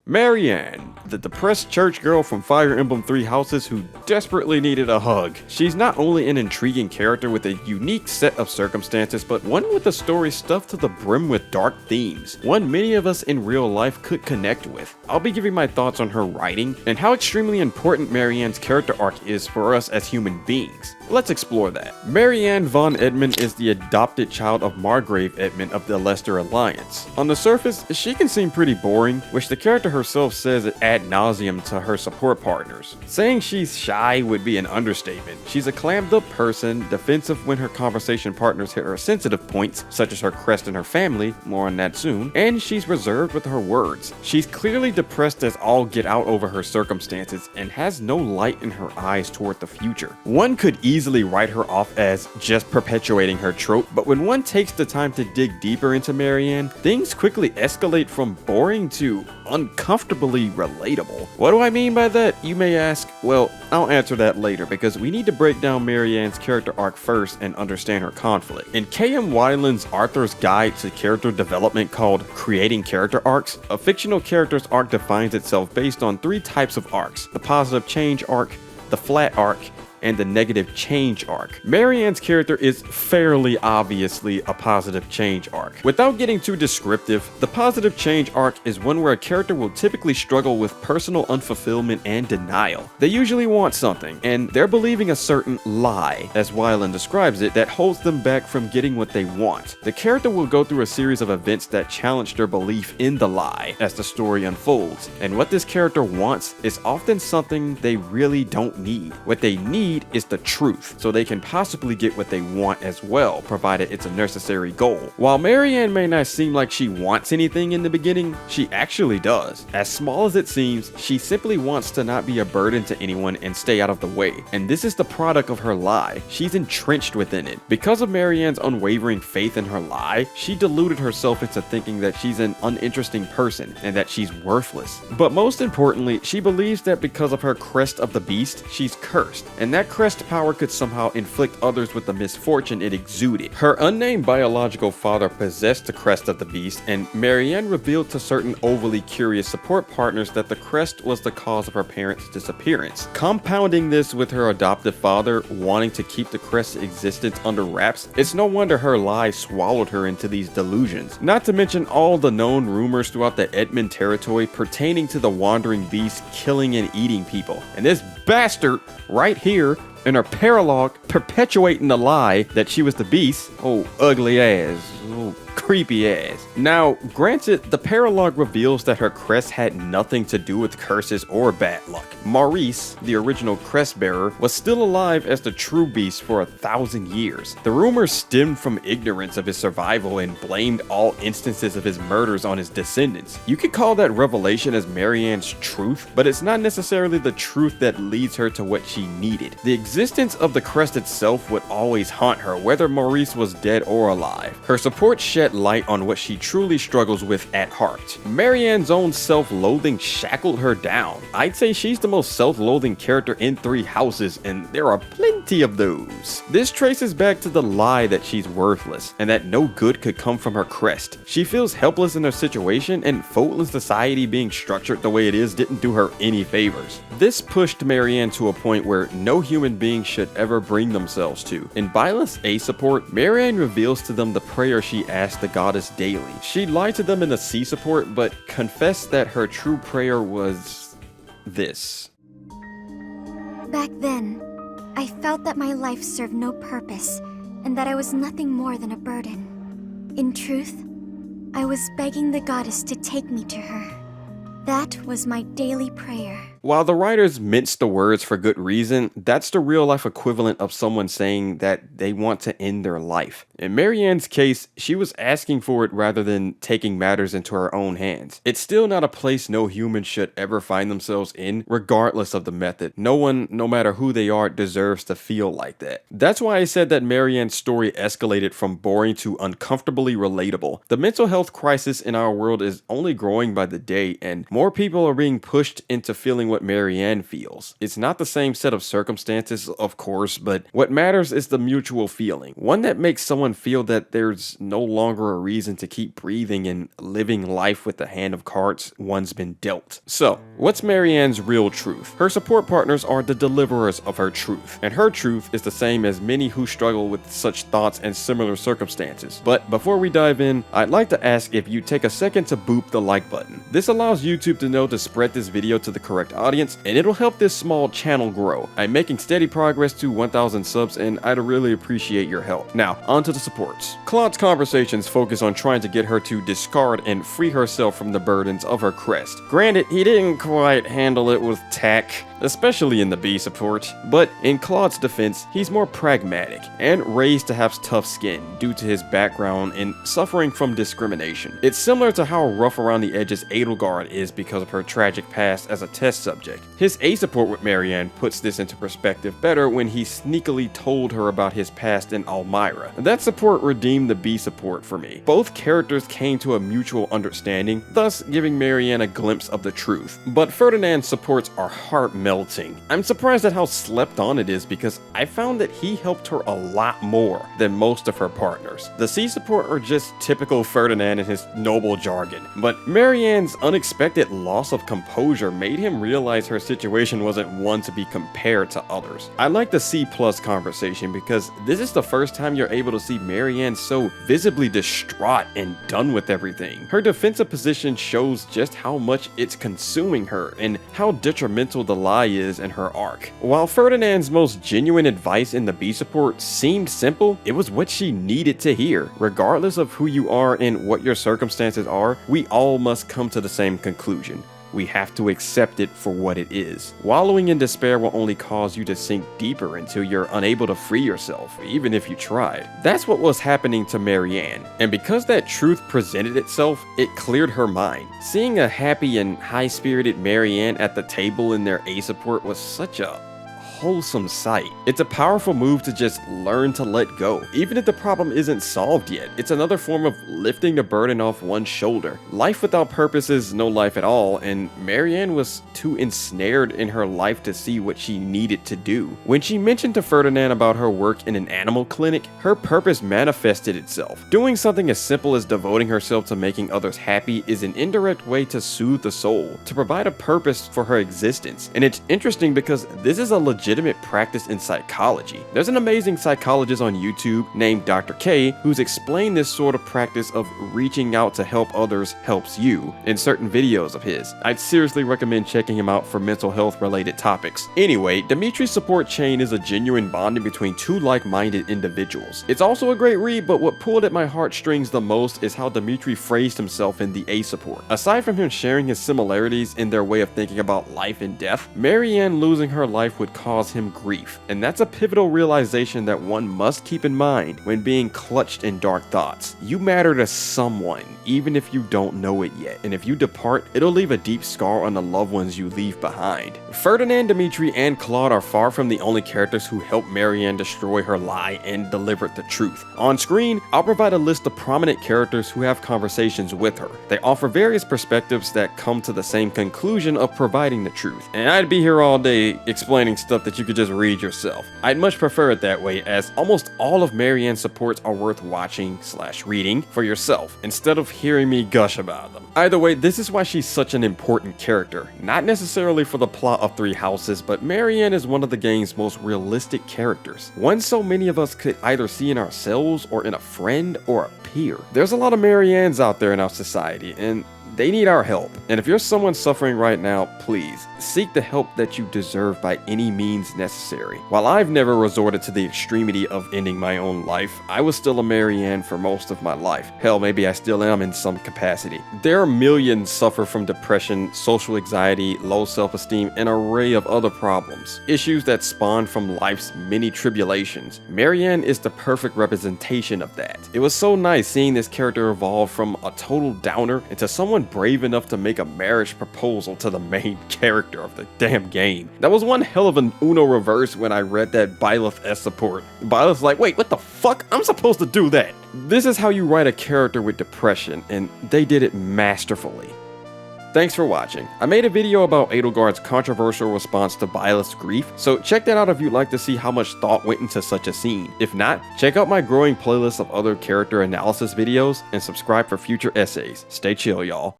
Marianne, the depressed church girl from Fire Emblem 3 Houses who desperately needed a hug. She's not only an intriguing character with a unique set of circumstances, but one with a story stuffed to the brim with dark themes, one many of us in real life could connect with. I'll be giving my thoughts on her writing, and how extremely important Marianne's character arc is for us as human beings. Let's explore that. Marianne von Edmund is the adopted child of Margrave Edmund of the Leicester Alliance. On the surface, she can seem pretty boring, which the character herself says it ad nauseum to her support partners. Saying she's shy would be an understatement. She's a clammed up person, defensive when her conversation partners hit her sensitive points, such as her crest and her family, more on that soon, and she's reserved with her words. She's clearly depressed as all get out over her circumstances and has no light in her eyes toward the future. One could easily write her off as just perpetuating her trope, but when one takes the time to dig deeper into Marianne, things quickly escalate from boring to uncomfortably relatable. What do I mean by that, you may ask? Well, I'll answer that later because we need to break down Marianne's character arc first and understand her conflict. In K.M. Weiland's Arthur's Guide to Character Development called Creating Character Arcs, a fictional character's arc defines itself based on 3 types of arcs: the positive change arc, the flat arc, and the negative change arc. Marianne's character is fairly obviously a positive change arc. Without getting too descriptive, the positive change arc is one where a character will typically struggle with personal unfulfillment and denial. They usually want something, and they're believing a certain lie, as Weiland describes it, that holds them back from getting what they want. The character will go through a series of events that challenge their belief in the lie as the story unfolds, and what this character wants is often something they really don't need. What they need is the truth, so they can possibly get what they want as well, provided it's a necessary goal. While Marianne may not seem like she wants anything in the beginning, she actually does. As small as it seems, she simply wants to not be a burden to anyone and stay out of the way, and this is the product of her lie. She's entrenched within it. Because of Marianne's unwavering faith in her lie, she deluded herself into thinking that she's an uninteresting person and that she's worthless. But most importantly, she believes that because of her crest of the beast, she's cursed, and that crest power could somehow inflict others with the misfortune it exuded. Her unnamed biological father possessed the crest of the beast, and Marianne revealed to certain overly curious support partners that the crest was the cause of her parents' disappearance. Compounding this with her adoptive father wanting to keep the crest's existence under wraps, it's no wonder her lie swallowed her into these delusions. Not to mention all the known rumors throughout the Edmund territory pertaining to the wandering beast killing and eating people. And this bastard right here in her paralogue perpetuating the lie that she was the beast. Oh, ugly ass. Oh, creepy ass. Now, granted, the paralogue reveals that her crest had nothing to do with curses or bad luck. Maurice, the original crest bearer, was still alive as the true beast for 1,000 years. The rumors stemmed from ignorance of his survival and blamed all instances of his murders on his descendants. You could call that revelation as Marianne's truth, but it's not necessarily the truth that leads her to what she needed. The existence of the crest itself would always haunt her, whether Maurice was dead or alive. Her support shed light on what she truly struggles with at heart. Marianne's own self-loathing shackled her down. I'd say she's the most self-loathing character in 3 Houses, and there are plenty of those. This traces back to the lie that she's worthless, and that no good could come from her crest. She feels helpless in her situation, and Fodlan society being structured the way it is didn't do her any favors. This pushed Marianne to a point where no human being should ever bring themselves to. In Byleth's A support, Marianne reveals to them the prayer she asked the goddess daily. She lied to them in the C support, but confessed that her true prayer was this. Back then, I felt that my life served no purpose, and that I was nothing more than a burden. In truth, I was begging the goddess to take me to her. That was my daily prayer. While the writers mince the words for good reason, that's the real-life equivalent of someone saying that they want to end their life. In Marianne's case, she was asking for it rather than taking matters into her own hands. It's still not a place no human should ever find themselves in, regardless of the method. No one, no matter who they are, deserves to feel like that. That's why I said that Marianne's story escalated from boring to uncomfortably relatable. The mental health crisis in our world is only growing by the day, and More people are being pushed into feeling what Marianne feels. It's not the same set of circumstances, of course, but what matters is the mutual feeling. One that makes someone feel that there's no longer a reason to keep breathing and living life with the hand of cards one's been dealt. So, what's Marianne's real truth? Her support partners are the deliverers of her truth, and her truth is the same as many who struggle with such thoughts and similar circumstances. But before we dive in, I'd like to ask if you take a second to boop the like button. This allows YouTube to know to spread this video to the correct audience, and it'll help this small channel grow. I'm making steady progress to 1,000 subs, and I'd really appreciate your help. Now, on to the supports. Claude's conversations focus on trying to get her to discard and free herself from the burdens of her crest. Granted, he didn't quite handle it with tact, especially in the B support, but in Claude's defense, he's more pragmatic and raised to have tough skin due to his background in suffering from discrimination. It's similar to how rough around the edges Edelgard is because of her tragic past as a test subject. His A support with Marianne puts this into perspective better when he sneakily told her about his past in Almyra. That support redeemed the B support for me. Both characters came to a mutual understanding, thus giving Marianne a glimpse of the truth. But Ferdinand's supports are heart-melting. I'm surprised at how slept on it is because I found that he helped her a lot more than most of her partners. The C support are just typical Ferdinand and his noble jargon, but Marianne's unexpected loss of composure made him realize her situation wasn't one to be compared to others. I like the C+ conversation because this is the first time you're able to see Marianne so visibly distraught and done with everything. Her defensive position shows just how much it's consuming her and how detrimental the lie is in her arc. While Ferdinand's most genuine advice in the B support seemed simple, it was what she needed to hear. Regardless of who you are and what your circumstances are, we all must come to the same conclusion. We have to accept it for what it is. Wallowing in despair will only cause you to sink deeper until you're unable to free yourself, even if you tried. That's what was happening to Marianne, and because that truth presented itself, it cleared her mind. Seeing a happy and high-spirited Marianne at the table in their A support was such a wholesome sight. It's a powerful move to just learn to let go. Even if the problem isn't solved yet, it's another form of lifting the burden off one's shoulder. Life without purpose is no life at all, and Marianne was too ensnared in her life to see what she needed to do. When she mentioned to Ferdinand about her work in an animal clinic, her purpose manifested itself. Doing something as simple as devoting herself to making others happy is an indirect way to soothe the soul, to provide a purpose for her existence. And it's interesting because this is a legitimate practice in psychology. There's an amazing psychologist on YouTube named Dr. K who's explained this sort of practice of reaching out to help others helps you in certain videos of his. I'd seriously recommend checking him out for mental health related topics. Anyway, Dimitri's support chain is a genuine bonding between two like-minded individuals. It's also a great read, but what pulled at my heartstrings the most is how Dimitri phrased himself in the A support. Aside from him sharing his similarities in their way of thinking about life and death, Marianne losing her life would cause him grief, and that's a pivotal realization that one must keep in mind when being clutched in dark thoughts. You matter to someone, even if you don't know it yet, and if you depart, it'll leave a deep scar on the loved ones you leave behind. Ferdinand, Dimitri, and Claude are far from the only characters who helped Marianne destroy her lie and delivered the truth. On screen, I'll provide a list of prominent characters who have conversations with her. They offer various perspectives that come to the same conclusion of providing the truth, and I'd be here all day explaining stuff that you could just read yourself. I'd much prefer it that way, as almost all of Marianne's supports are worth watching/reading for yourself instead of hearing me gush about them. Either way, this is why she's such an important character. Not necessarily for the plot of Three Houses, but Marianne is one of the game's most realistic characters. One so many of us could either see in ourselves or in a friend or a peer. There's a lot of Mariannes out there in our society, and they need our help. And if you're someone suffering right now, please seek the help that you deserve by any means necessary. While I've never resorted to the extremity of ending my own life, I was still a Marianne for most of my life. Hell, maybe I still am in some capacity. There are millions suffer from depression, social anxiety, low self-esteem, and an array of other problems. Issues that spawn from life's many tribulations. Marianne is the perfect representation of that. It was so nice seeing this character evolve from a total downer into someone brave enough to make a marriage proposal to the main character of the damn game. That was one hell of an Uno reverse when I read that Byleth S support. Byleth's like, wait, what the fuck? I'm supposed to do that. This is how you write a character with depression, and they did it masterfully. Thanks for watching. I made a video about Edelgard's controversial response to Byleth's grief, so check that out if you'd like to see how much thought went into such a scene. If not, check out my growing playlist of other character analysis videos and subscribe for future essays. Stay chill, y'all.